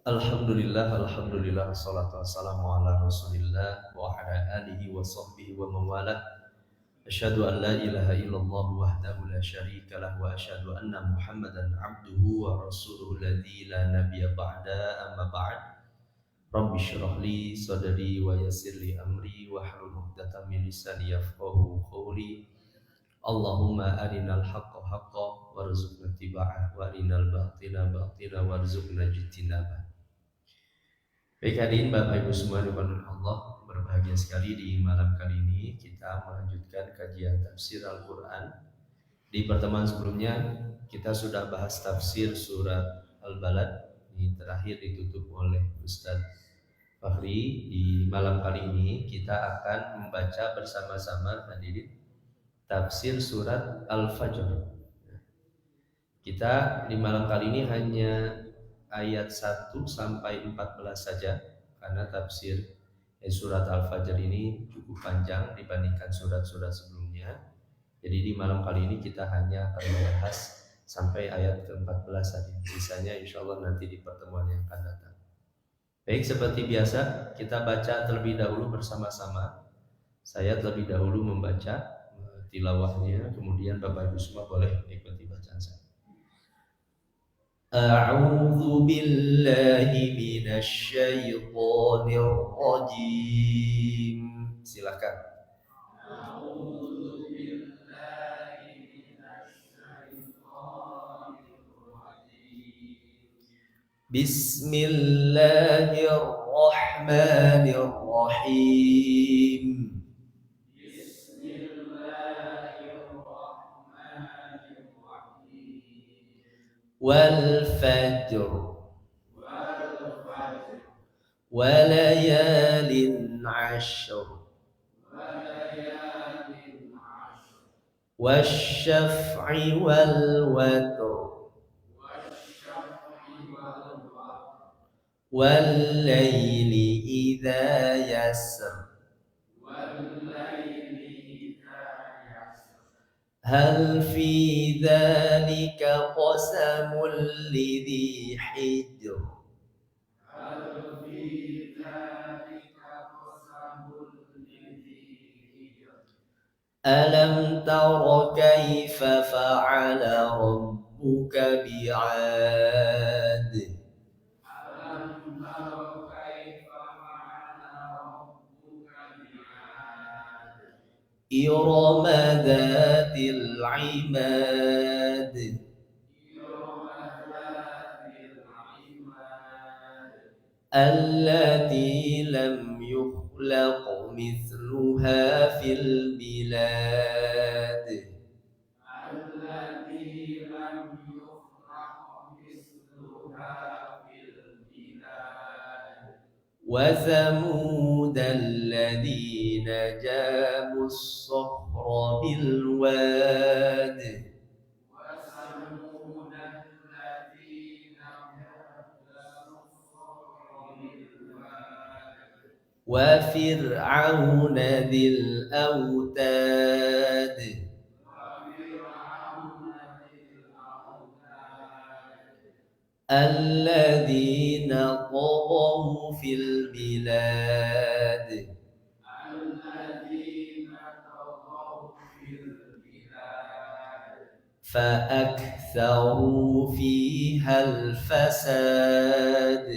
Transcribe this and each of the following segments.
Alhamdulillah, wassalatu wassalamu ala Rasulillah wa ala alihi wa sahbihi wa mawalah. Asyhadu an la ilaha illallah wahdahu la syarika lah wa asyhadu anna Muhammadan abduhu wa rasuluhu alladzi la nabiyya ba'da, amma ba'd. Rabbi shrah li sadri wa yassir li amri wahlul 'uqdatam min lisani yafqahu qawli. Allahumma arinal haqqa haqqan warzuqna ittiba'ah wa arinal batila batila warzuqna ijtinabah. Baik hadirin Bapak Ibu semua dimuliakan Allah, berbahagia sekali di malam kali ini kita melanjutkan kajian tafsir Al-Quran. Di pertemuan sebelumnya kita sudah bahas tafsir surat Al-Balad, ini terakhir ditutup oleh Ustadz Fahri. Di malam kali ini kita akan membaca bersama-sama hadirin tafsir surat Al-Fajr. Kita di malam kali ini hanya ayat 1 sampai 14 saja, karena tafsir surat Al-Fajr ini cukup panjang dibandingkan surat-surat sebelumnya. Jadi di malam kali ini kita hanya akan membahas sampai ayat ke-14 saja. Sisanya insya Allah nanti di pertemuan yang akan datang. Baik, seperti biasa kita baca terlebih dahulu bersama-sama. Saya terlebih dahulu membaca tilawahnya, kemudian Bapak Ibu semua boleh ikuti bacaan saya. A'udzu billahi minasy syaithanir rajim. Silakan. A'udzu billahi minasy syaithanir rajim. Bismillahirrahmanirrahim. والفجر وليال عشر والشفع والوتر والليل إذا يسر هل في ذلك قسم لذي حجر ألم تر كيف فعل ربك بعاد إرم ذات العماد التي لم يخلق مثلها في البلاد وثمود الذين جابوا الصخر بالواد وفرعون ذي الأوتاد الذين طغوا في البلاد فأكثروا فيها الفساد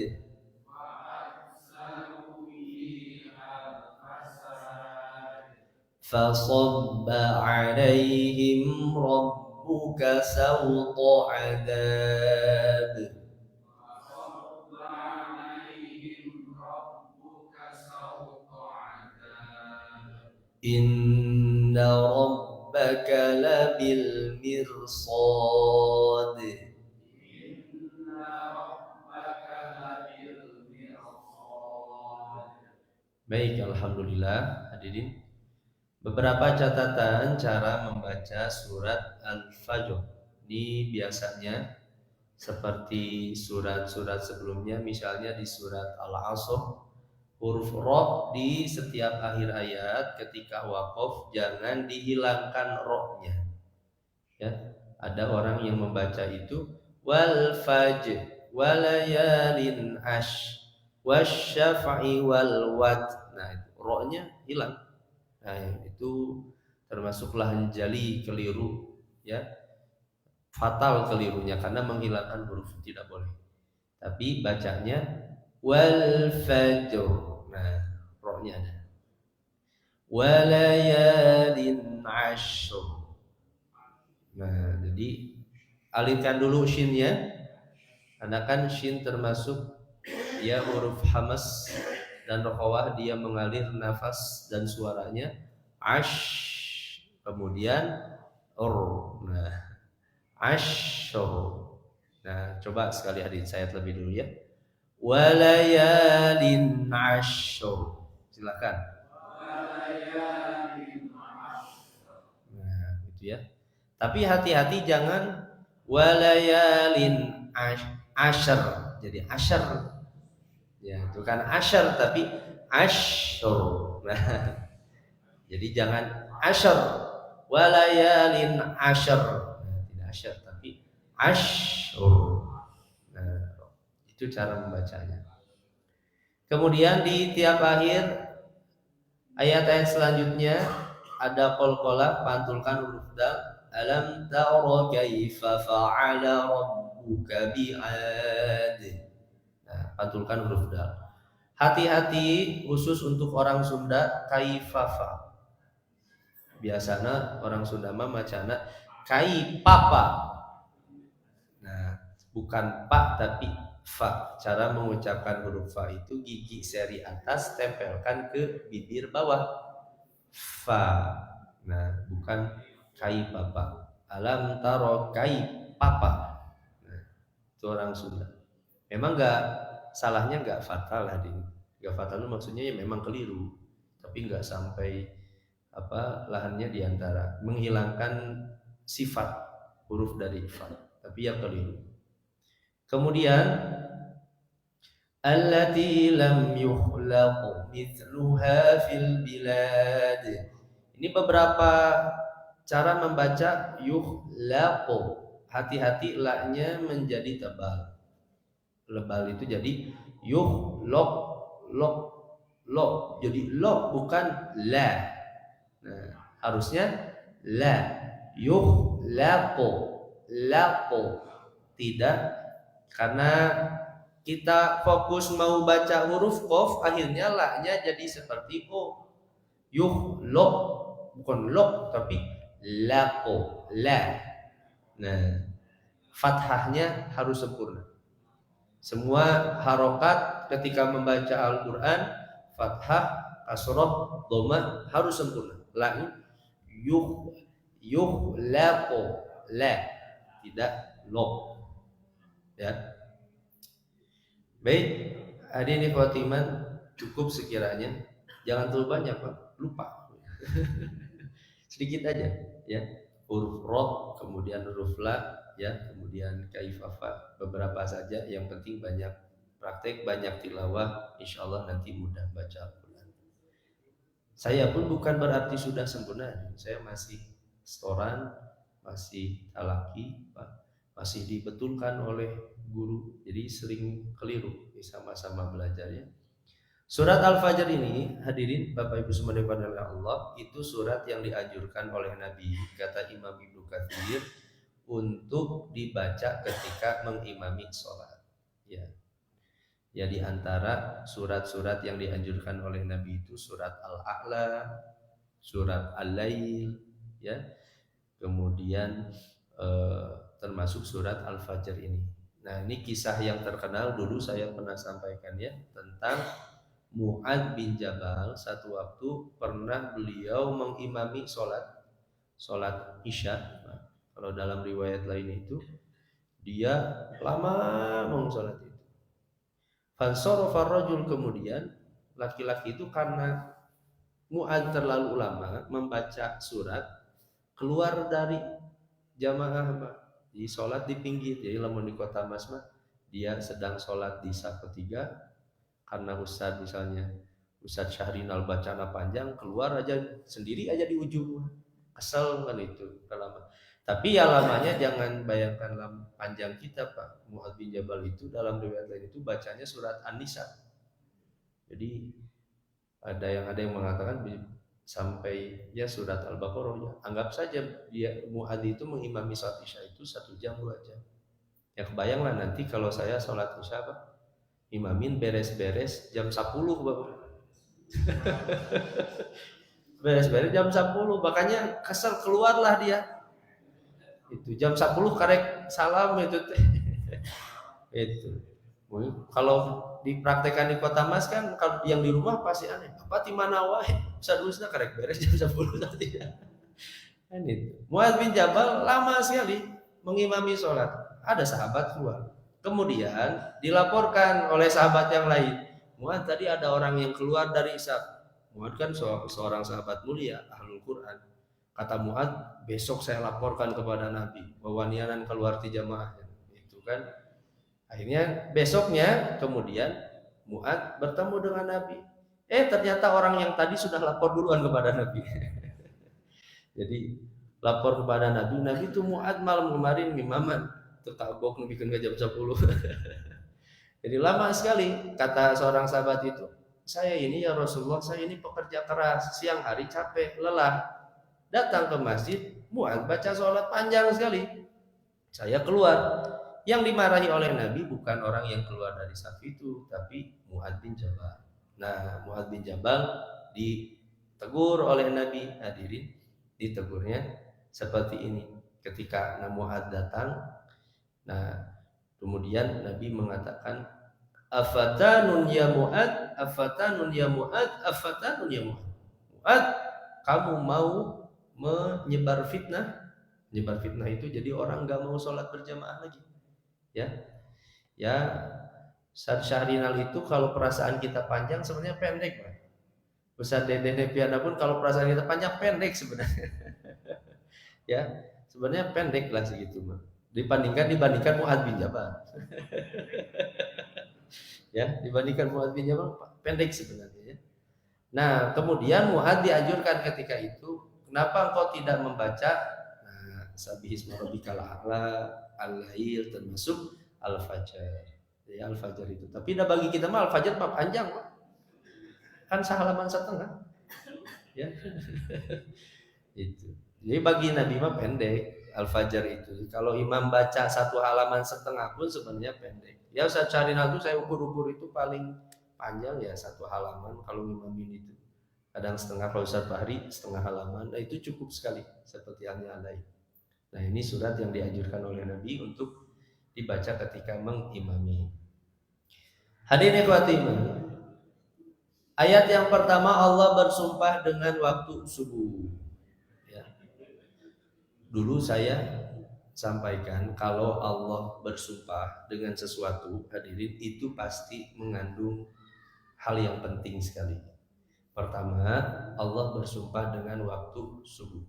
فصب عليهم ربك سوط عذاب إن ربك لبالمرصاد. Baik, alhamdulillah hadirin. Beberapa catatan cara membaca surat Al-Fajr. Ini biasanya seperti surat-surat sebelumnya, misalnya di surat Al-Asr, huruf ro di setiap akhir ayat ketika waqaf jangan dihilangkan ro-nya. Ya, ada orang yang membaca itu wal fajr, walayalin wasyaf'i wal wat. Nah, itu ro-nya hilang. Nah, itu termasuklah jali keliru ya. Fatal kelirunya karena menghilangkan huruf, tidak boleh. Tapi bacanya wal fajr. Nah, ro-nya ada. Walayalin ashr. Nah, jadi alihkan dulu shinnya, karena kan shin termasuk dia huruf hamas dan rokhawah, dia mengalir nafas dan suaranya ash, kemudian nah ashr. Nah, coba sekali hadis saya lebih dulu ya. Walayalin ashr. Silakan. Nah, itu ya. Tapi hati-hati jangan walayalin asyr. Jadi asyr. Ya, itu kan asyr tapi asyr. Nah, jadi jangan asyr walayalin asyr. Nah, tidak asyr tapi asyr. Nah, itu cara membacanya. Kemudian di tiap akhir ayat-ayat selanjutnya ada qalqalah, pantulkan huruf dal. Alam tara kaifa fa'ala rabbuka bi'ad. Nah, pantulkan huruf dal. Hati-hati khusus untuk orang Sunda, kaifafa. Biasanya orang Sunda mah macana kaipapa. Nah, bukan pa tapi fa. Cara mengucapkan huruf fa itu gigi seri atas tempelkan ke bibir bawah. Fa. Nah, bukan kai papa. Alam taro kai papa. Nah, itu orang Sunda. Memang salahnya nggak fatal hadin. Nggak fatal itu maksudnya ya memang keliru. Tapi nggak sampai lahannya diantara menghilangkan sifat huruf dari fa. Tapi yang keliru. Kemudian allati lam yukhlaq mithluha fil bilad. Ini beberapa cara membaca yukhlaqu. Hati-hati la-nya menjadi tebal. Lebal itu jadi yukhlaq, lok, lo. Jadi lo bukan la. Nah, harusnya la. Yukhlaqu, laqu. Tidak, karena kita fokus mau baca huruf qaf, akhirnya la-nya jadi seperti o. Yukhlaq, bukan lok tapi laqo, la. Nah, fathahnya harus sempurna. Semua harokat ketika membaca Al-Quran, fathah, kasroh, dhammah harus sempurna. La yukhlaqo, la, tidak lok. Ya. Baik, hadirin ikhwatiman, cukup sekiranya. Jangan terlalu banyak, Pak. Lupa. Sedikit aja, ya. Huruf roh, kemudian huruf la, ya, kemudian kaifafa, beberapa saja. Yang penting banyak praktek, banyak tilawah, insyaallah nanti mudah baca Al-Quran. Saya pun bukan berarti sudah sempurna. Saya masih setoran, masih talaki, masih dibetulkan oleh guru, jadi sering keliru, sama-sama belajar ya. Surat Al-Fajr ini, hadirin Bapak Ibu semua dimuliakan oleh Allah, itu surat yang dianjurkan oleh Nabi, kata Imam Ibnu Katsir, untuk dibaca ketika mengimami sholat. Ya. Ya, di antara surat-surat yang dianjurkan oleh Nabi itu surat Al-A'la, surat Al-Lail, ya. Kemudian termasuk surat Al-Fajr ini. Nah, ini kisah yang terkenal dulu saya pernah sampaikan ya, tentang Mu'adz bin Jabal. Satu waktu pernah beliau mengimami sholat Isya. Nah, kalau dalam riwayat lain itu dia lama sholat itu. Fansarafa rajul, kemudian laki-laki itu karena Mu'adz terlalu lama membaca surat, keluar dari jamaah, Pak. Di sholat di pinggir. Jadi lamun di kota Mas mah dia sedang sholat di saf ketiga, karena Ustadz misalnya Ustadz Syahrinal bacana panjang, keluar aja sendiri aja di ujung, kesel kan itu lama. Tapi ya lamanya jangan bayangkan panjang kita Pak. Mu'adz bin Jabal itu dalam riwayat lain itu bacanya surat An-Nisa. Jadi ada yang mengatakan sampai ya surat Al-Baqarah ya. Anggap saja dia Mu'adz itu mengimami sholat Isya itu 1 jam 2 jam. Ya kebayanglah nanti kalau saya sholat Isya Pak, imamin beres-beres jam 10 Bapak. Beres-beres jam 10, makanya kesel keluarlah dia. Itu jam 10 karek salam itu teh. Itu. Kalau dipraktekkan di Kota Mas kan kalau yang di rumah pasti aneh. Apa di mana wae? Sadusna karek beres jam 10 tadi. Kan itu. Mu'adz bin Jabal lama sekali mengimami sholat. Ada sahabat keluar. Kemudian dilaporkan oleh sahabat yang lain. Mu'adz tadi ada orang yang keluar dari Isya. Mu'adz kan seorang sahabat mulia, ahlul Quran. Kata Mu'adz, besok saya laporkan kepada Nabi bahwa nianan keluar di jamaahnya. Itu kan. Akhirnya besoknya kemudian Mu'adz bertemu dengan Nabi. Ternyata orang yang tadi sudah lapor duluan kepada Nabi. Jadi lapor kepada Nabi. Nabi itu Mu'adz malam kemarin ngimaman tertabok bikin ke jam 10. Jadi lama sekali kata seorang sahabat itu. Saya ini ya Rasulullah, saya ini pekerja keras, siang hari capek, lelah. Datang ke masjid, Mu'adz baca sholat panjang sekali. Saya keluar. Yang dimarahi oleh Nabi bukan orang yang keluar dari saf itu, tapi Mu'adz bin Jabal. Nah, Mu'adz bin Jabal ditegur oleh Nabi. Hadirin, ditegurnya seperti ini. Ketika Mu'adz datang, nah kemudian Nabi mengatakan, afatanun ya Mu'adz, afatanun ya Mu'adz, afatanun ya Mu'adz. Mu'adz, kamu mau menyebar fitnah? Menyebar fitnah itu jadi orang gak mau sholat berjamaah lagi. Ya, Syahrinal itu kalau perasaan kita panjang sebenarnya pendek, Pak. Ustaz Dede Nepiana pun kalau perasaan kita panjang pendek sebenarnya. Ya, sebenarnya pendek lah segitu, Pak. Dibandingkan Mu'adz bin Jabal. Ya, dibandingkan Mu'adz bin Jabal pendek sebenarnya. Nah, kemudian Mu'adz dianjurkan ketika itu, kenapa engkau tidak membaca Sabihisma rabbikal a'la, al-lail, termasuk al-fajr. Ya, al-fajr itu. Tapi dah bagi kita mah al-fajr Pak panjang, Pak. Kan sehalaman setengah. Ya. Itu. Jadi bagi Nabi mah pendek al-fajr itu. Kalau imam baca 1 halaman setengah pun sebenarnya pendek. Ya saya cari nanti saya ukur-ukur itu paling panjang ya 1 halaman kalau imamin itu. Kadang setengah, kalau Ustaz Fahri setengah halaman. Nah itu cukup sekali seperti yang lain. Nah ini surat yang dianjurkan oleh Nabi untuk dibaca ketika mengimami. Hadirin ikhwati iman. Ayat yang pertama Allah bersumpah dengan waktu subuh. Ya. Dulu saya sampaikan kalau Allah bersumpah dengan sesuatu, hadirin itu pasti mengandung hal yang penting sekali. Pertama, Allah bersumpah dengan waktu subuh,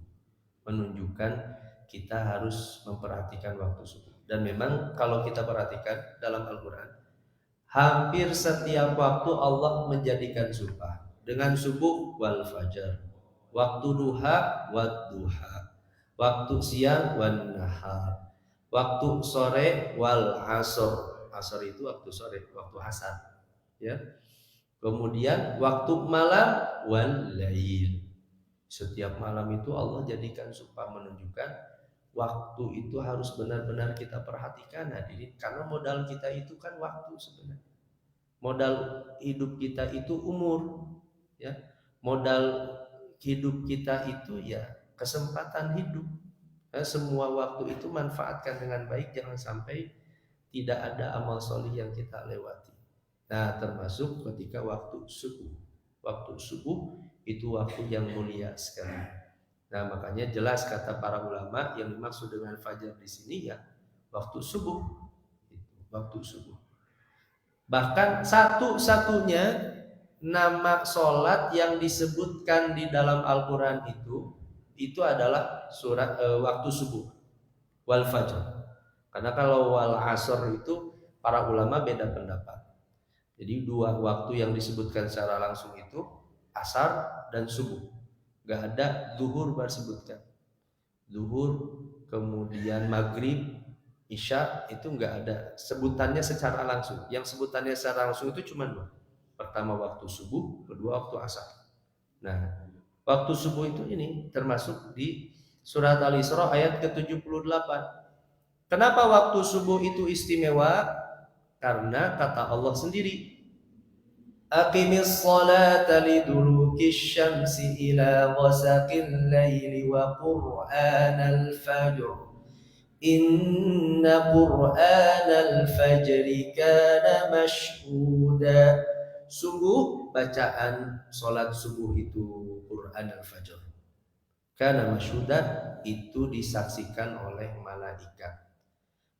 menunjukkan kita harus memperhatikan waktu subuh. Dan memang kalau kita perhatikan dalam Al-Quran, hampir setiap waktu Allah menjadikan sumpah. Dengan subuh wal fajar, waktu duha wad duha, waktu siang wan nahar, waktu sore wal asr. Asr itu waktu sore, waktu asar. Ya. Kemudian waktu malam wal lail. Setiap malam itu Allah jadikan sumpah, menunjukkan waktu itu harus benar-benar kita perhatikan hadirin, karena modal kita itu kan waktu sebenarnya. Modal hidup kita itu umur, ya. Modal hidup kita itu ya kesempatan hidup. Semua waktu itu manfaatkan dengan baik, jangan sampai tidak ada amal solih yang kita lewati. Nah, termasuk ketika waktu subuh. Waktu subuh itu waktu yang mulia sekali. Nah, makanya jelas kata para ulama yang dimaksud dengan fajar di sini ya waktu subuh. Waktu subuh. Bahkan satu-satunya nama sholat yang disebutkan di dalam Al-Quran itu adalah surat waktu subuh wal fajr. Karena kalau wal asr itu para ulama beda pendapat. Jadi 2 waktu yang disebutkan secara langsung itu asar dan subuh. Gak ada zuhur disebutkan. Zuhur kemudian maghrib, isya, itu nggak ada sebutannya secara langsung. Yang sebutannya secara langsung itu cuma dua. Pertama waktu subuh, kedua waktu asar. Nah, waktu subuh itu ini termasuk di surat Al-Isra ayat ke-78. Kenapa waktu subuh itu istimewa? Karena kata Allah sendiri, Aqimis salata lidulukish syamsi ila ghasaqil laili wa qur'anal fajr. Inna qur'anal fajri kana mashhuda. Sungguh bacaan salat subuh itu Qur'an al-fajr. Kana mashhuda, itu disaksikan oleh malaikat.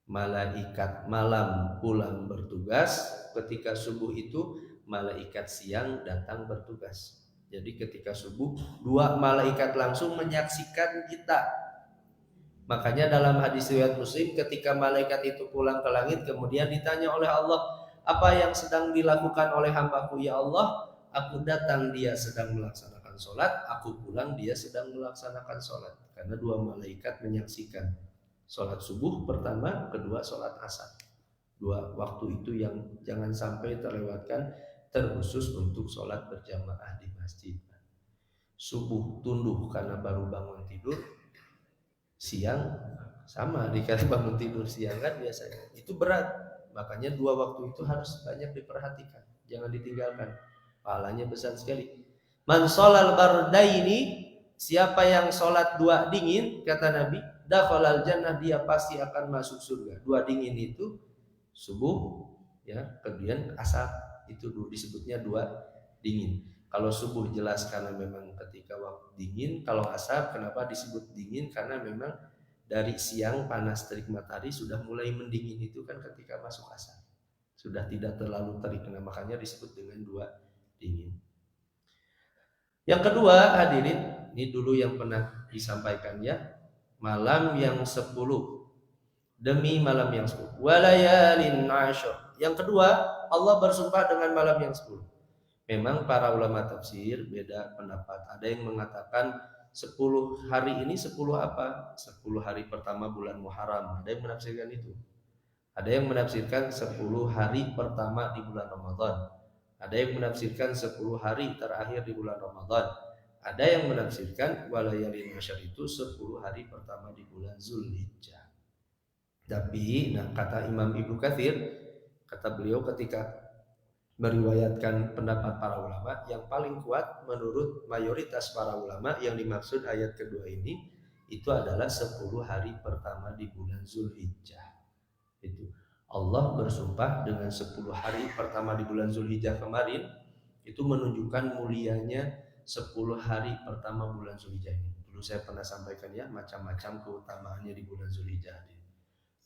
Malaikat malam pulang bertugas, ketika subuh itu malaikat siang datang bertugas. Jadi ketika subuh dua malaikat langsung menyaksikan kita. Makanya dalam hadis riwayat Muslim, ketika malaikat itu pulang ke langit kemudian ditanya oleh Allah, apa yang sedang dilakukan oleh hambaku ya Allah? Aku datang dia sedang melaksanakan sholat, aku pulang dia sedang melaksanakan sholat. Karena dua malaikat menyaksikan sholat subuh pertama, kedua sholat asar. Dua waktu itu yang jangan sampai terlewatkan, terkhusus untuk sholat berjamaah di masjid. Subuh tunduh karena baru bangun tidur, siang sama dikasih bangun tidur siang kan biasanya. Itu berat, makanya dua waktu itu harus banyak diperhatikan, jangan ditinggalkan. Pahalanya besar sekali. Man sholal bardaini, siapa yang sholat dua dingin, kata Nabi, dakhalal jannah, dia pasti akan masuk surga. Dua dingin itu subuh, ya, kemudian asar, itu disebutnya dua dingin. Kalau subuh jelas karena memang ketika waktu dingin, kalau asar kenapa disebut dingin? Karena memang dari siang panas terik matahari sudah mulai mendingin, itu kan ketika masuk asar. Sudah tidak terlalu terik, nah makanya disebut dengan dua dingin. Yang kedua, hadirin, ini dulu yang pernah disampaikan ya, malam yang 10, demi malam yang 10. Walayalin ashur. Yang kedua, Allah bersumpah dengan malam yang 10. Memang para ulama tafsir beda pendapat. Ada yang mengatakan 10 hari ini 10 apa? 10 hari pertama bulan Muharram. Ada yang menafsirkan itu. Ada yang menafsirkan 10 hari pertama di bulan Ramadan. Ada yang menafsirkan 10 hari terakhir di bulan Ramadan. Ada yang menafsirkan walayalin ashar itu 10 hari pertama di bulan Zulhijjah. Tapi kata Imam Ibnu Katsir, kata beliau ketika meriwayatkan pendapat para ulama, yang paling kuat menurut mayoritas para ulama yang dimaksud ayat kedua ini itu adalah 10 hari pertama di bulan Zulhijjah. Itu Allah bersumpah dengan 10 hari pertama di bulan Zulhijjah kemarin, itu menunjukkan mulianya 10 hari pertama bulan Zulhijjah ini. Dulu saya pernah sampaikan ya, macam-macam keutamaannya di bulan Zulhijjah.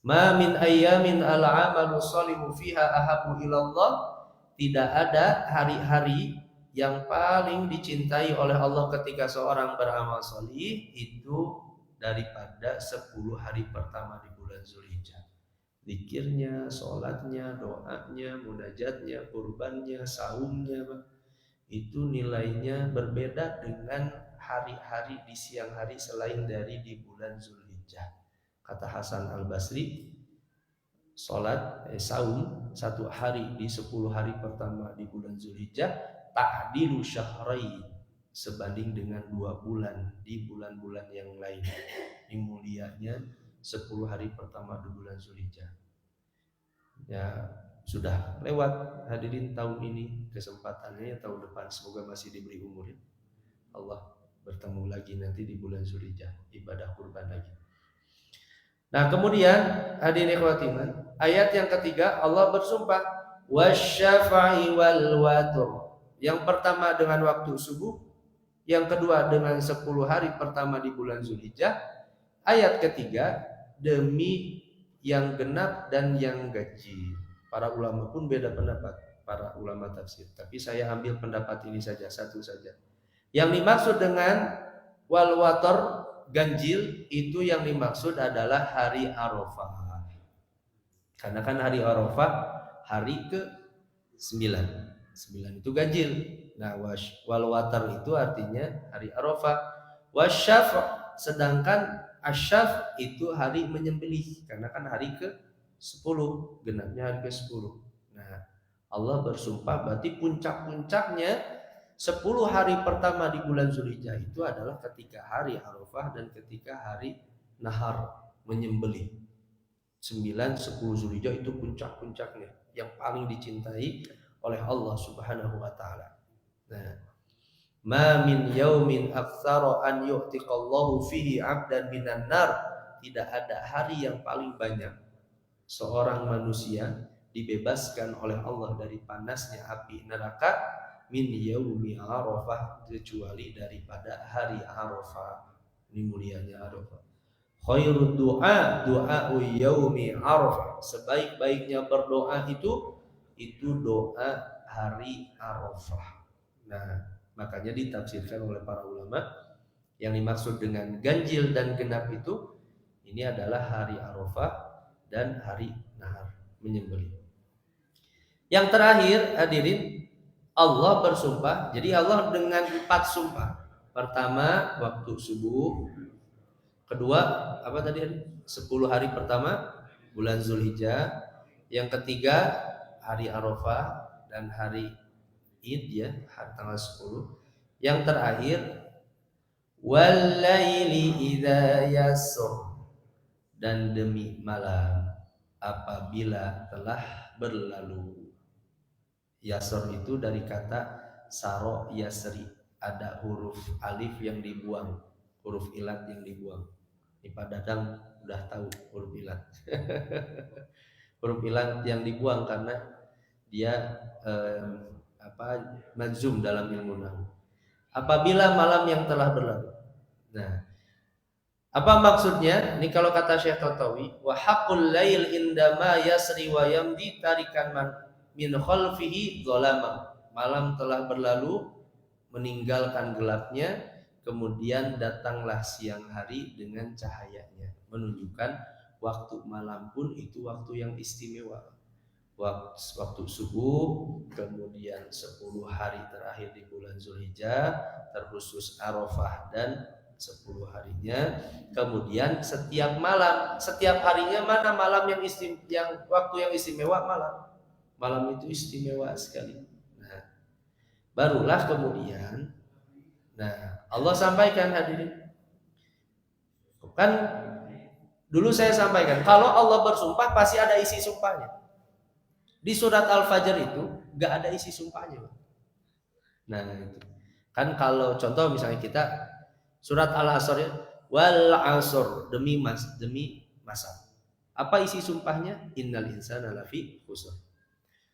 Ma min ayyamin al-amalu shalihu fiha ahabbu ilallah. Tidak ada hari-hari yang paling dicintai oleh Allah ketika seorang beramal sholih itu daripada 10 hari pertama di bulan Zulhijjah. Zikirnya, sholatnya, doanya, munajatnya, kurbannya, saumnya, itu nilainya berbeda dengan hari-hari di siang hari selain dari di bulan Zulhijjah. Kata Hasan Al-Basri, saum satu hari di 10 hari pertama di bulan Zulhijjah ta'dilu syahrain, sebanding dengan 2 bulan di bulan-bulan yang lain. Ini mulianya 10 hari pertama di bulan Zulhijjah. Ya sudah lewat hadirin tahun ini, kesempatannya tahun depan semoga masih diberi umur ya. Allah bertemu lagi nanti di bulan Zulhijjah, ibadah kurban lagi. Nah kemudian hadirin ikhwatiman, ayat yang ketiga Allah bersumpah wasyafa'i wal watr. Yang pertama dengan waktu subuh, yang kedua dengan 10 hari pertama di bulan Zulhijjah. Ayat ketiga demi yang genap dan yang ganjil. Para ulama pun beda pendapat, para ulama tafsir. Tapi saya ambil pendapat ini saja, satu saja. Yang dimaksud dengan wal watr, ganjil, itu yang dimaksud adalah hari Arafah. Karena kan hari Arafah hari ke-9. 9 itu ganjil. Nah, wal watar itu artinya hari Arafah. Wasyafa', sedangkan Asyaf itu hari menyembelih, karena kan hari ke-10, genapnya hari ke-10. Nah, Allah bersumpah berarti puncak-puncaknya 10 hari pertama di bulan Zulhijjah itu adalah ketika hari Arafah dan ketika hari Nahar, menyembelih. 9, 10 Zulhijjah itu puncak-puncaknya yang paling dicintai oleh Allah Subhanahu wa taala. Nah, ma min yaumin aktsara an yu'tiqallahu fihi 'abdan minan nar. Tidak ada hari yang paling banyak seorang manusia dibebaskan oleh Allah dari panasnya api neraka min yaumi Arafah, kecuali daripada hari Arafah. Ini mulianya Arafah. Khairud du'a du'a'u yaumi Arafah. Sebaik-baiknya berdoa itu doa hari Arafah. Nah, makanya ditafsirkan oleh para ulama yang dimaksud dengan ganjil dan genap itu ini adalah hari Arafah dan hari Nahar, menyembelih. Yang terakhir hadirin, Allah bersumpah. Jadi Allah dengan 4 sumpah. Pertama waktu subuh, kedua apa tadi? 10 hari pertama bulan Zulhijjah, yang ketiga hari Arafah dan hari Id ya, tanggal 10. Yang terakhir walaili idza yasr, dan demi malam apabila telah berlalu. Yasr itu dari kata saro yasri, ada huruf alif yang dibuang, huruf ilat yang dibuang. Ini Pak Dadang udah tahu huruf ilat. Huruf ilat yang dibuang karena dia majzum dalam ilmu nahwu. Apabila malam yang telah berlalu. Nah, apa maksudnya? Ini kalau kata Syekh Tantawi, wa haqqul lail indama yasri wa yamdi tarikan min khalfihi zalama. Malam telah berlalu meninggalkan gelapnya, kemudian datanglah siang hari dengan cahayanya, menunjukkan waktu malam pun itu waktu yang istimewa. Waktu subuh, kemudian 10 hari terakhir di bulan Zulhijjah, terkhusus Arafah dan 10 harinya, kemudian setiap malam, setiap harinya mana malam yang waktu yang istimewa, malam itu istimewa sekali. Nah, barulah kemudian Allah sampaikan hadirin. Kan dulu saya sampaikan, kalau Allah bersumpah pasti ada isi sumpahnya. Di surat Al-Fajr itu nggak ada isi sumpahnya. Nah itu kan, kalau contoh misalnya kita surat Al-Asr, wal asr, demi masa. Apa isi sumpahnya? Innal insana lafi khusr.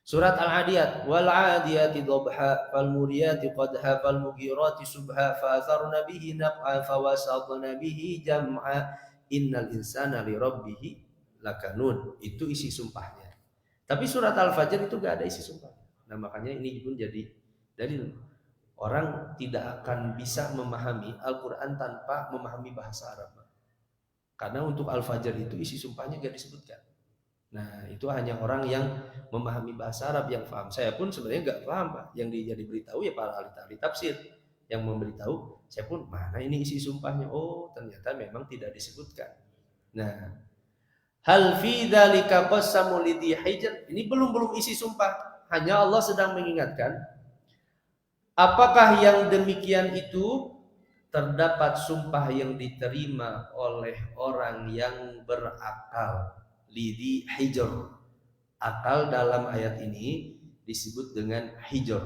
Surat Al-Adiyat, wal adiyati dhabha fal muriyati qadha fal mughirati subha fa atharna bihi naq'a fa wasatna bihi jam'a innal insana li rabbih lakanun. Itu isi sumpahnya. Tapi surat Al-Fajr itu gak ada isi sumpah. Nah makanya ini pun jadi dalil orang tidak akan bisa memahami Al-Quran tanpa memahami bahasa Arab. Karena untuk Al-Fajr itu isi sumpahnya gak disebutkan. Nah itu hanya orang yang memahami bahasa Arab yang paham. Saya pun sebenarnya gak paham Pak. Yang diberitahu ya para ahli tafsir yang memberitahu. Saya pun mana ini isi sumpahnya? Oh ternyata memang tidak disebutkan. Nah, hal fi dzalika qasamu lidhi hijr. Ini belum isi sumpah. Hanya Allah sedang mengingatkan, apakah yang demikian itu terdapat sumpah yang diterima oleh orang yang berakal. Lidhi hijr. Akal dalam ayat ini disebut dengan hijr.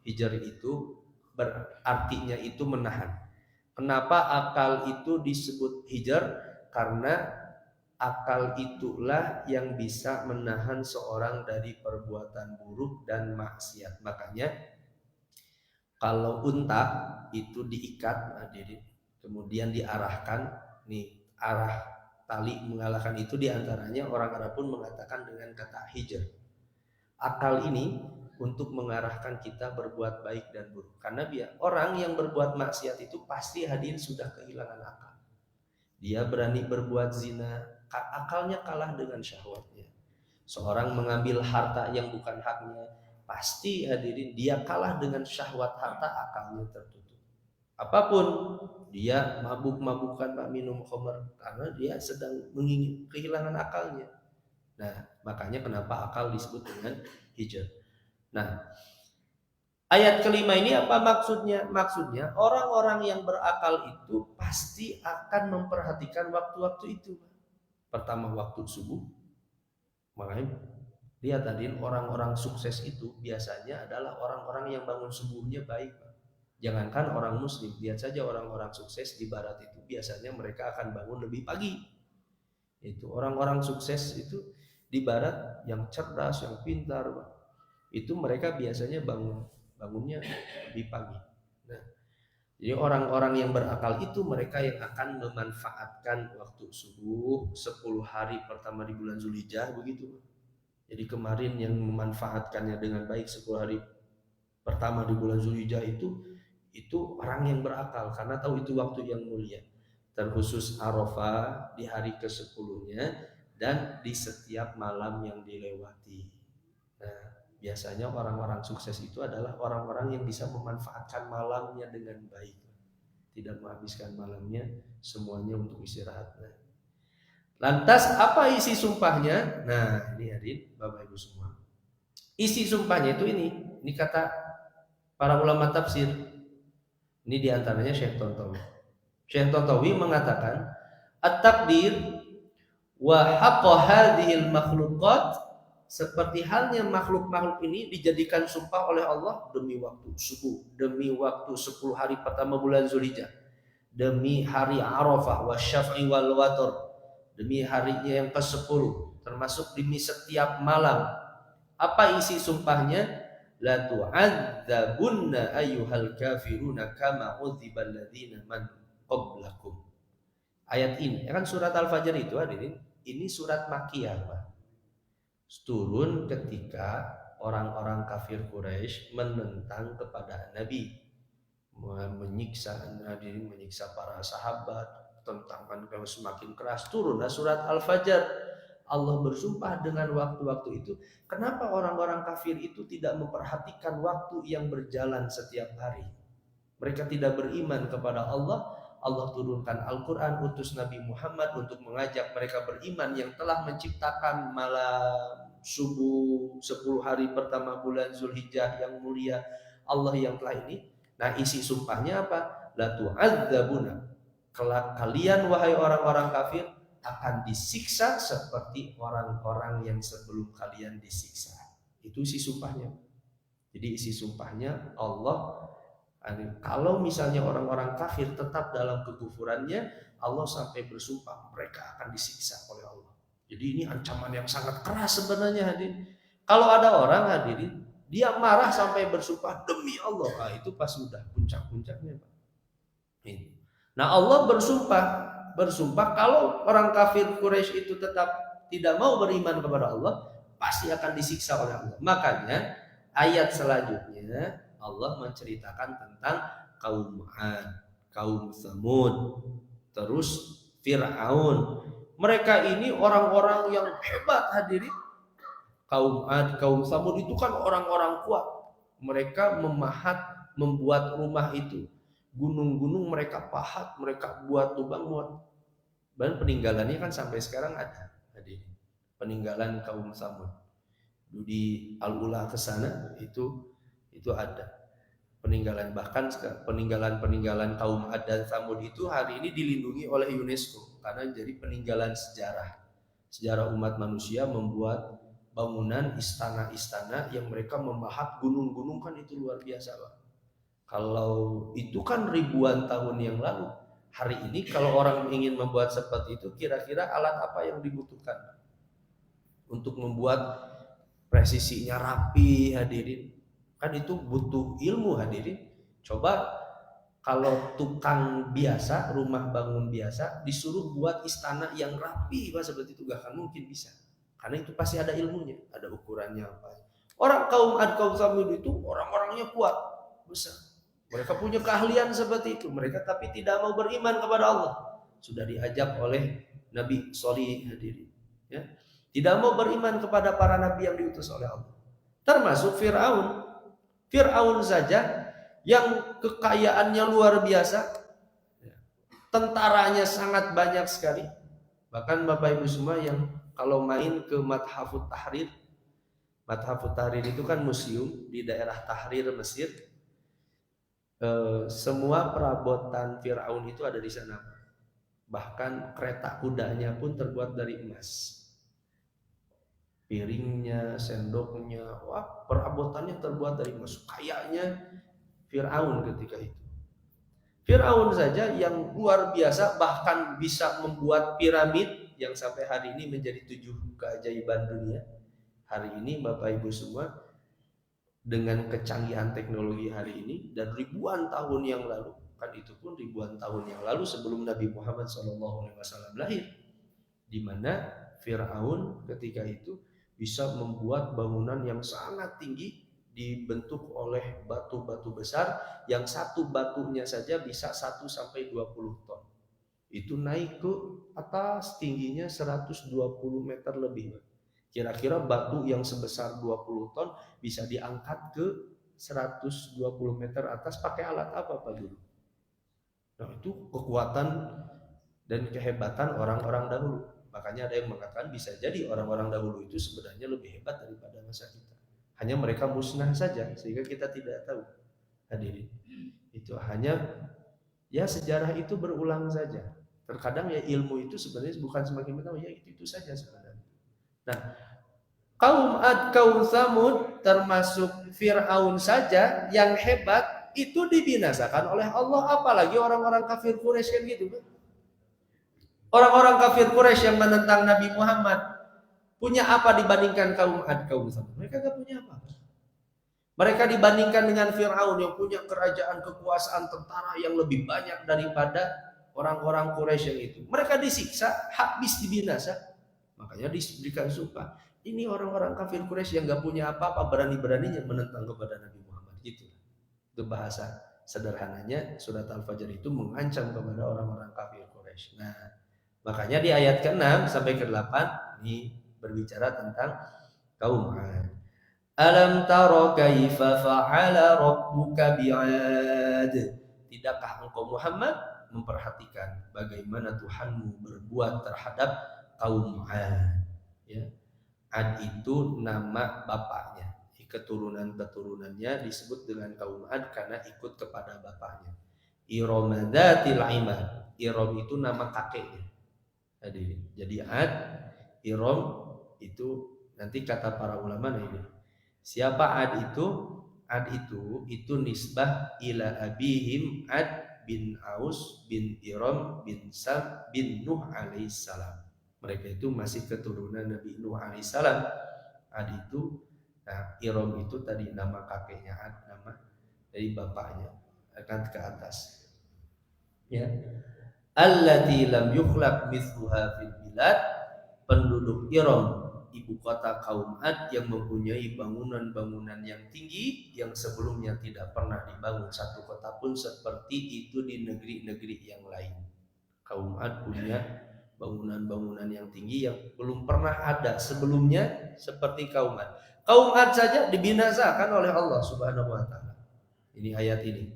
Hijr itu berartinya itu menahan. Kenapa akal itu disebut hijr? Karena akal itulah yang bisa menahan seorang dari perbuatan buruk dan maksiat. Makanya kalau unta itu diikat, kemudian diarahkan, nih arah tali mengalahkan itu, diantaranya orang Arab pun mengatakan dengan kata hijr. Akal ini untuk mengarahkan kita berbuat baik dan buruk. Karena orang yang berbuat maksiat itu pasti hadirin sudah kehilangan akal. Dia berani berbuat zina, akalnya kalah dengan syahwatnya. Seorang mengambil harta yang bukan haknya, pasti hadirin dia kalah dengan syahwat harta, akalnya tertutup. Apapun dia mabuk-mabukan, Pak, minum khamr karena dia sedang kehilangan akalnya. Nah, makanya kenapa akal disebut dengan hijr. Nah, ayat kelima ini apa maksudnya? Maksudnya orang-orang yang berakal itu pasti akan memperhatikan waktu-waktu itu. Pertama waktu subuh. Makanya lihat tadi orang-orang sukses itu biasanya adalah orang-orang yang bangun subuhnya baik. Jangankan orang muslim, lihat saja orang-orang sukses di barat itu biasanya mereka akan bangun lebih pagi. Itu orang-orang sukses itu di barat yang cerdas, yang pintar, itu mereka biasanya bangunnya lebih pagi. Nah, jadi orang-orang yang berakal itu mereka yang akan memanfaatkan waktu subuh 10 hari pertama di bulan Zulhijjah begitu. Jadi kemarin yang memanfaatkannya dengan baik 10 hari pertama di bulan Zulhijjah itu orang yang berakal karena tahu itu waktu yang mulia, terkhusus Arafah di hari ke-10-nya dan di setiap malam yang dilewati. Nah, biasanya orang-orang sukses itu adalah orang-orang yang bisa memanfaatkan malamnya dengan baik, tidak menghabiskan malamnya semuanya untuk istirahat. Nah, lantas apa isi sumpahnya? Nah, ini hadirin Bapak Ibu semua. Isi sumpahnya itu ini kata para ulama tafsir. Ini diantaranya Syekh Tontowi. Syekh Tontowi mengatakan at-takdir wa haqqa hadhil makhluqat, seperti halnya makhluk-makhluk ini dijadikan sumpah oleh Allah demi waktu subuh, demi waktu 10 hari pertama bulan Zulhijjah, demi hari Arafah wa syaf'i wal watr, demi harinya yang ke-10, termasuk demi setiap malam. Apa isi sumpahnya? La tu'adzabunna ayyuhal kafiruna kama udzibal ladzina man qablakum. Ayat ini kan surat Al-Fajr itu hadirin, ini surat Makkiyah, Pak. Turun ketika orang-orang kafir Quraisy menentang kepada Nabi, menyiksa hadirin, menyiksa para sahabat, tentangan kalau semakin keras. Turunlah surat Al-Fajr. Allah bersumpah dengan waktu-waktu itu. Kenapa orang-orang kafir itu tidak memperhatikan waktu yang berjalan setiap hari? Mereka tidak beriman kepada Allah. Allah turunkan Al-Quran, utus Nabi Muhammad untuk mengajak mereka beriman yang telah menciptakan malam subuh 10 hari pertama bulan Zulhijjah yang mulia, Allah yang telah ini. Nah, isi sumpahnya apa? La tu'adzabuna, kelak kalian wahai orang-orang kafir akan disiksa seperti orang-orang yang sebelum kalian disiksa. Itu isi sumpahnya. Jadi isi sumpahnya Allah, kalau misalnya orang-orang kafir tetap dalam kekufurannya, Allah sampai bersumpah mereka akan disiksa oleh Allah. Jadi ini ancaman yang sangat keras sebenarnya hadirin. Kalau ada orang hadirin, dia marah sampai bersumpah demi Allah, itu pas sudah puncak-puncaknya, Pak. Nah, Allah bersumpah kalau orang kafir Quraisy itu tetap tidak mau beriman kepada Allah, pasti akan disiksa oleh Allah. Makanya ayat selanjutnya Allah menceritakan tentang kaum Ad, kaum Tsamud, terus Fir'aun. Mereka ini orang-orang yang hebat hadirin. Kaum Ad, kaum Tsamud itu kan orang-orang kuat. Mereka membuat rumah itu. Gunung-gunung mereka pahat, mereka buat lubang buat. Dan peninggalannya kan sampai sekarang ada. Peninggalan kaum Tsamud. Di Al-Ula ke sana itu ada peninggalan, bahkan peninggalan kaum Ad dan Tsamud itu hari ini dilindungi oleh UNESCO karena jadi peninggalan sejarah umat manusia membuat bangunan istana-istana yang mereka memahat gunung-gunung, kan itu luar biasa, Pak. Kalau itu kan ribuan tahun yang lalu. Hari ini kalau orang ingin membuat seperti itu, kira-kira alat apa yang dibutuhkan untuk membuat presisinya rapi hadirin? Kan itu butuh ilmu hadirin. Coba kalau tukang biasa, rumah bangun biasa, disuruh buat istana yang rapi, Pak, seperti itu gak akan mungkin bisa. Karena itu pasti ada ilmunya, ada ukurannya apa. Orang kaum Ad, kaum Tsamud itu orang-orangnya kuat, besar. Mereka punya keahlian seperti itu. Mereka tapi tidak mau beriman kepada Allah. Sudah diajak oleh Nabi Shalih hadirin, ya. Tidak mau beriman kepada para nabi yang diutus oleh Allah. Termasuk Fir'aun. Fir'aun saja yang kekayaannya luar biasa, tentaranya sangat banyak sekali. Bahkan Bapak Ibu semua yang kalau main ke Mathafut Tahrir, Mathafut Tahrir itu kan museum di daerah Tahrir, Mesir. Semua perabotan Firaun itu ada di sana. Bahkan kereta kudanya pun terbuat dari emas. Piringnya, sendoknya, wah perabotannya terbuat dari emas. Kayaknya Firaun ketika itu. Firaun saja yang luar biasa bahkan bisa membuat piramid yang sampai hari ini menjadi 7 keajaiban dunia. Hari ini Bapak Ibu semua dengan kecanggihan teknologi hari ini dan ribuan tahun yang lalu, kan itu pun ribuan tahun yang lalu sebelum Nabi Muhammad SAW lahir, di mana Firaun ketika itu bisa membuat bangunan yang sangat tinggi dibentuk oleh batu-batu besar yang satu batunya saja bisa 1 sampai 20 ton. Itu naik ke atas tingginya 120 meter lebih. Kira-kira batu yang sebesar 20 ton bisa diangkat ke 120 meter atas pakai alat apa Pak Guru? Nah, itu kekuatan dan kehebatan orang-orang dahulu. Makanya ada yang mengatakan bisa jadi orang-orang dahulu itu sebenarnya lebih hebat daripada masa kita. Hanya mereka musnah saja sehingga kita tidak tahu. Hadirin, itu hanya ya sejarah itu berulang saja. Terkadang ya ilmu itu sebenarnya bukan semakin tahu, ya itu saja sebenarnya. Nah, kaum Ad, kaum Samud termasuk Fir'aun saja yang hebat itu dibinasakan oleh Allah, apalagi orang-orang kafir Quraisy kan gitu kan. Orang-orang kafir Quraisy yang menentang Nabi Muhammad punya apa dibandingkan kaum Ad, kaum Samud? Mereka gak punya apa-apa. Mereka dibandingkan dengan Fir'aun yang punya kerajaan, kekuasaan, tentara yang lebih banyak daripada orang-orang Quraisy yang itu. Mereka disiksa, habis dibinasa. Makanya diberikan sumpah. Ini orang-orang kafir Quraisy yang gak punya apa-apa berani-beraninya menentang kepada Nabi Muhammad. Gitu. Itu bahasa sederhananya surat Al-Fajr itu mengancam kepada orang-orang kafir Quraisy. Nah, makanya di ayat ke-6 sampai ke-8 ini berbicara tentang kaum Ad. Alam tara kaifa fa'ala rabbuka bi'ad. Tidakkah engkau Muhammad memperhatikan bagaimana Tuhanmu berbuat terhadap kaum Ad? Ya. Ad itu nama bapaknya. Keturunan-keturunannya disebut dengan kaum Ad karena ikut kepada bapaknya. Iromadzatil imad. Irom itu nama kakeknya. Jadi Ad, Irom itu nanti kata para ulama ini. Siapa Ad itu? Ad itu nisbah ila abihim Ad bin Aus bin Iram bin Sam bin Nuh alaihissalam. Mereka itu masih keturunan Nabi Nuh alaihissalam. Ad itu, nah Iram itu tadi nama kakeknya Ad, nama dari bapaknya akan ke atas. Ya. Allati lam yukhlaq mithluha fil bilad. Penduduk Iram, ibu kota kaum Ad yang mempunyai bangunan-bangunan yang tinggi yang sebelumnya tidak pernah dibangun satu kota pun seperti itu di negeri-negeri yang lain. Kaum Ad punya bangunan-bangunan yang tinggi yang belum pernah ada sebelumnya seperti kaum Ad. Kaum Ad saja dibinasakan oleh Allah Subhanahu wa taala. Ini ayat ini.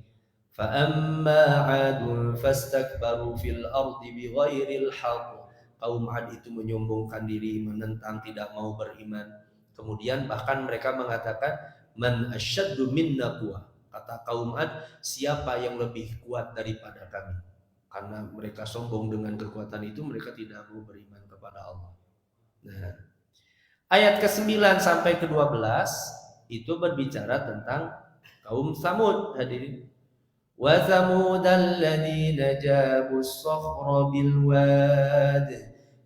Fa amma 'adun fastakbaru fil ardi bighairil haqq. Kaum Ad itu menyombongkan diri, menentang, tidak mau beriman. Kemudian bahkan mereka mengatakan man asyaddu minna quwwah. Kata kaum Ad, siapa yang lebih kuat daripada kami? Karena mereka sombong dengan kekuatan itu, mereka tidak mau beriman kepada Allah. Nah, ayat ke-9 sampai ke-12 itu berbicara tentang kaum Samud, hadirin. Wa Samudal ladzina jabus sakhra bil wad.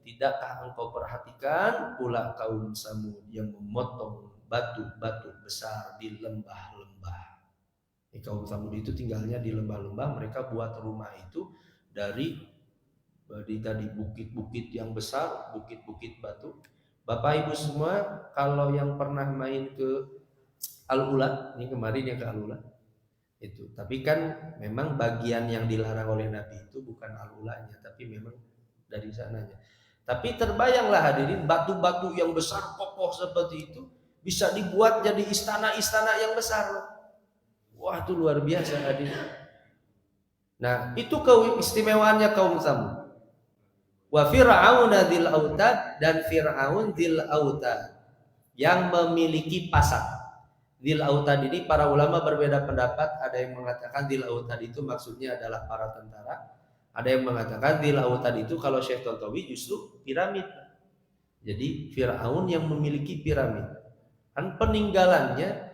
Tidakkah engkau perhatikan pula kaum Samud yang memotong batu-batu besar di lembah-lembah. Kaum Samud itu tinggalnya di lembah-lembah, mereka buat rumah itu dari bukit-bukit yang besar, bukit-bukit batu. Bapak Ibu semua kalau yang pernah main ke Al-Ula, ini kemarin yang ke Al-Ula itu, tapi kan memang bagian yang dilarang oleh Nabi itu bukan Al-Ulanya, tapi memang dari sananya. Tapi terbayanglah hadirin, batu-batu yang besar kokoh seperti itu bisa dibuat jadi istana-istana yang besar. Wah, itu luar biasa hadirin. Nah, itu keistimewaannya kaum Tsamud. Wa fir'auna dzil autad, dan Fir'aun dzil autad yang memiliki pasat. Dzil autad ini para ulama berbeda pendapat. Ada yang mengatakan dzil autad itu maksudnya adalah para tentara. Ada yang mengatakan dzil autad itu kalau Syekh Tontowi justru piramid. Jadi Fir'aun yang memiliki piramid. Kan peninggalannya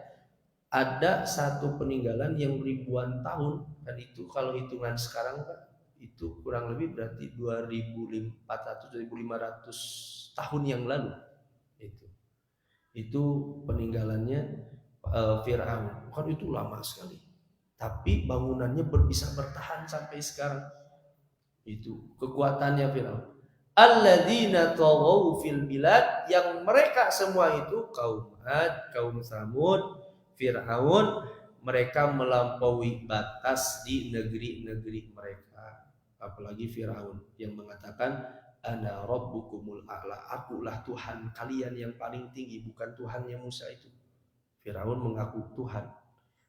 ada satu peninggalan yang ribuan tahun, dan itu kalau hitungan sekarang Pak, itu kurang lebih berarti 2400-2500 tahun yang lalu. Itu peninggalannya Fir'aun. Kan itu lama sekali. Tapi bangunannya bisa bertahan sampai sekarang. Itu kekuatannya Fir'aun. Alladzina taghaw fil bilad, yang mereka semua itu kaum Ad, kaum Tsamud, Fir'aun, mereka melampaui batas di negeri-negeri mereka. Apalagi Fir'aun yang mengatakan ana rabbukumul a'la, akulah Tuhan kalian yang paling tinggi, bukan Tuhannya Musa itu. Fir'aun mengaku Tuhan.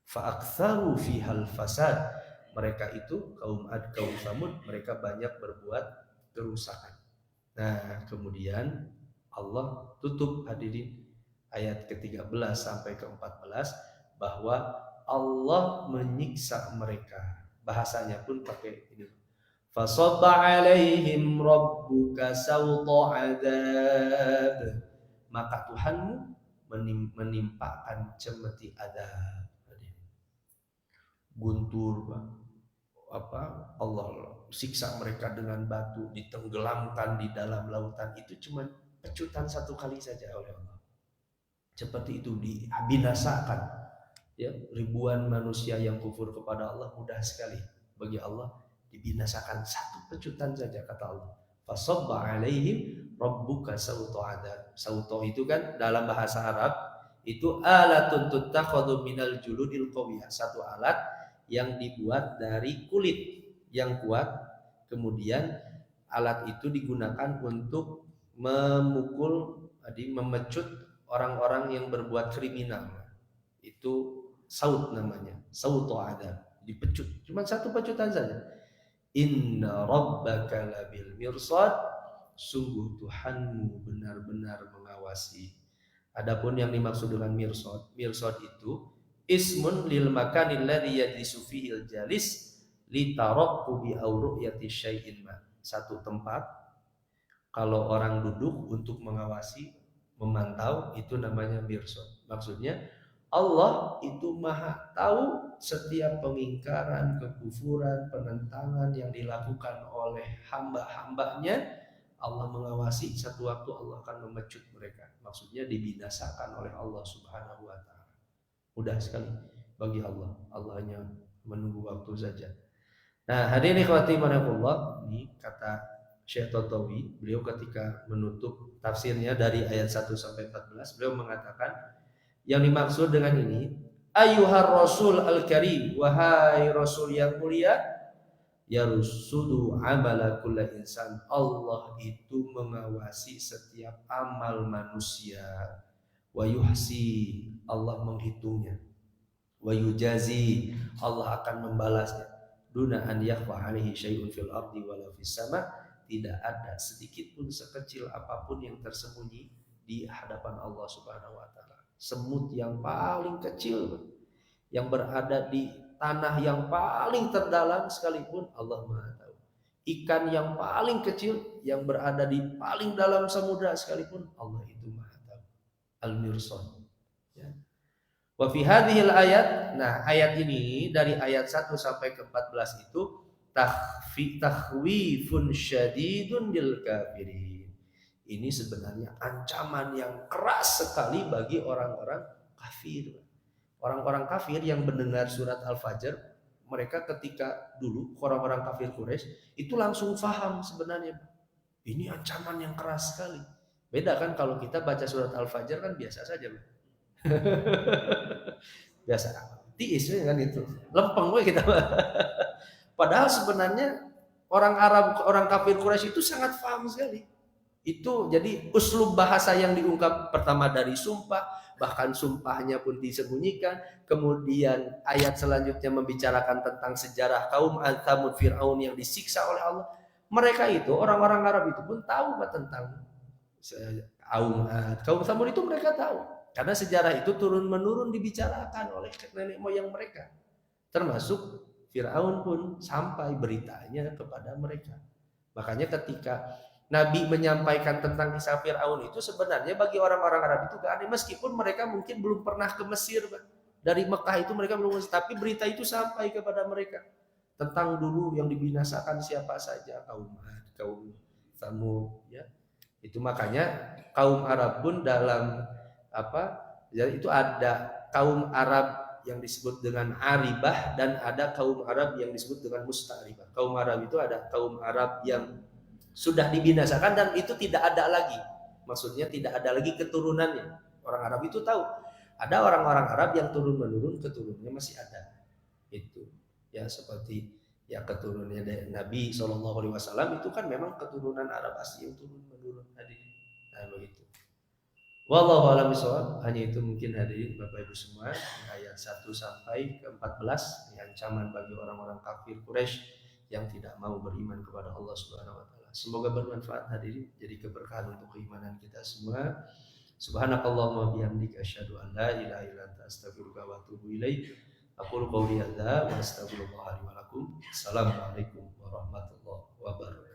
Fa'aktsaru fihal fasad, mereka itu kaum Ad, kaum Tsamud, mereka banyak berbuat kerusakan. Nah, kemudian Allah tutup hadirin ayat ke-13 sampai ke-14 bahwa Allah menyiksa mereka. Bahasanya pun pakai ini. Fasabba 'alaihim rabbuka sawta 'adzab. Maka Tuhanmu menimpakan cemeti adab. Guntur, Allah siksa mereka dengan batu, ditenggelamkan di dalam lautan. Itu cuma pecutan satu kali saja oleh Allah. Seperti itu dibinasakan. Ya, ribuan manusia yang kufur kepada Allah mudah sekali bagi Allah dibinasakan satu pecutan saja, kata Allah. Fasabba 'alaihim rabbuka sawta 'adzab. Sawta itu kan dalam bahasa Arab itu alatun tuttakhadhu minal juludil qawiyah, satu alat yang dibuat dari kulit yang kuat. Kemudian alat itu digunakan untuk memukul, memecut orang-orang yang berbuat kriminal. Itu saut namanya, sautu adab, dipecut. Cuma satu pecutan saja. Inna rabbaka labil mirsad, sungguh Tuhanmu benar-benar mengawasi. Adapun yang dimaksud dengan mirsad, mirsad itu ismun lil makanil ladzi yajlisu fihi al jalis li tarakkubi aw ru'yati syai'in ma. Satu tempat kalau orang duduk untuk mengawasi, memantau, itu namanya mirsad. Maksudnya Allah itu maha tahu setiap pengingkaran, kekufuran, penentangan yang dilakukan oleh hamba-hambanya. Allah mengawasi, satu waktu Allah akan memecut mereka. Maksudnya dibinasakan oleh Allah Subhanahu wa ta'ala. Mudah sekali bagi Allah. Allah hanya menunggu waktu saja. Nah, hadirin ikhwati manapullah, ini kata Syekh Tontowi, beliau ketika menutup tafsirnya dari ayat 1 sampai 14, beliau mengatakan yang dimaksud dengan ini, ayyuhar rasul al-karim, wahai rasul yang mulia, yarusudu amala kulla insan. Allah itu mengawasi setiap amal manusia. Wa yuhsi, Allah menghitungnya. Wa yujazi, Allah akan membalasnya. Duna an yakhfa alaihi syai'un fil ardi wala fis sama. Tidak ada sedikit pun sekecil apapun yang tersembunyi di hadapan Allah Subhanahu wa taala. Semut yang paling kecil yang berada di tanah yang paling terdalam sekalipun Allah Maha tahu. Ikan yang paling kecil yang berada di paling dalam samudra sekalipun Allah itu Maha tahu. Al-Mirsad. Ya. Wa fi hadhil ayat, nah ayat ini dari ayat 1 sampai ke 14 itu takhwifun syadidun lil kafirin. Ini sebenarnya ancaman yang keras sekali bagi orang-orang kafir. Orang-orang kafir yang mendengar surat Al-Fajr, mereka ketika dulu orang-orang kafir Quraisy itu langsung paham sebenarnya. Ini ancaman yang keras sekali. Beda kan kalau kita baca surat Al-Fajr kan biasa saja. Biasa. Tiis kan itu. Lempeng we kita. Padahal sebenarnya orang Arab, orang kafir Quraisy itu sangat paham sekali. Itu jadi uslub bahasa yang diungkap pertama dari sumpah, bahkan sumpahnya pun disembunyikan. Kemudian ayat selanjutnya membicarakan tentang sejarah kaum Tsamud Fir'aun yang disiksa oleh Allah. Mereka itu, orang-orang Arab itu pun tahu tentang kaum Tsamud itu mereka tahu. Karena sejarah itu turun-menurun dibicarakan oleh nenek moyang mereka. Termasuk Fir'aun pun sampai beritanya kepada mereka. Makanya ketika Nabi menyampaikan tentang kisah Fir'aun itu sebenarnya bagi orang-orang Arab itu gak aneh, meskipun mereka mungkin belum pernah ke Mesir. Dari Mekah itu mereka belum, tapi berita itu sampai kepada mereka tentang dulu yang dibinasakan siapa saja, kaum Ad, kaum Tsamud, ya. Itu makanya kaum Arab pun dalam jadi itu ada kaum Arab yang disebut dengan Aribah dan ada kaum Arab yang disebut dengan Musta'ribah. Kaum Arab itu ada kaum Arab yang sudah dibinasakan dan itu tidak ada lagi. Maksudnya tidak ada lagi keturunannya. Orang Arab itu tahu. Ada orang-orang Arab yang turun-menurun, keturunannya masih ada. Itu. Ya seperti ya keturunannya dari Nabi SAW itu kan memang keturunan Arab asli yang turun-menurun. Nah begitu. Wallahu a'lam bishawab. Hanya itu mungkin hadirin Bapak Ibu semua, ayat 1 sampai ke 14 ancaman bagi orang-orang kafir Quraisy yang tidak mau beriman kepada Allah Subhanahu wa taala. Semoga bermanfaat hadirin, jadi keberkahan untuk keimanan kita semua. Subhanakallahumma bihamdika asyhadu an la ilaha illa anta astaghfiruka wa atubu ilaik. Aqulu qouli hadza wa astaghfirullah li wa lakum. Assalamualaikum warahmatullahi wabarakatuh.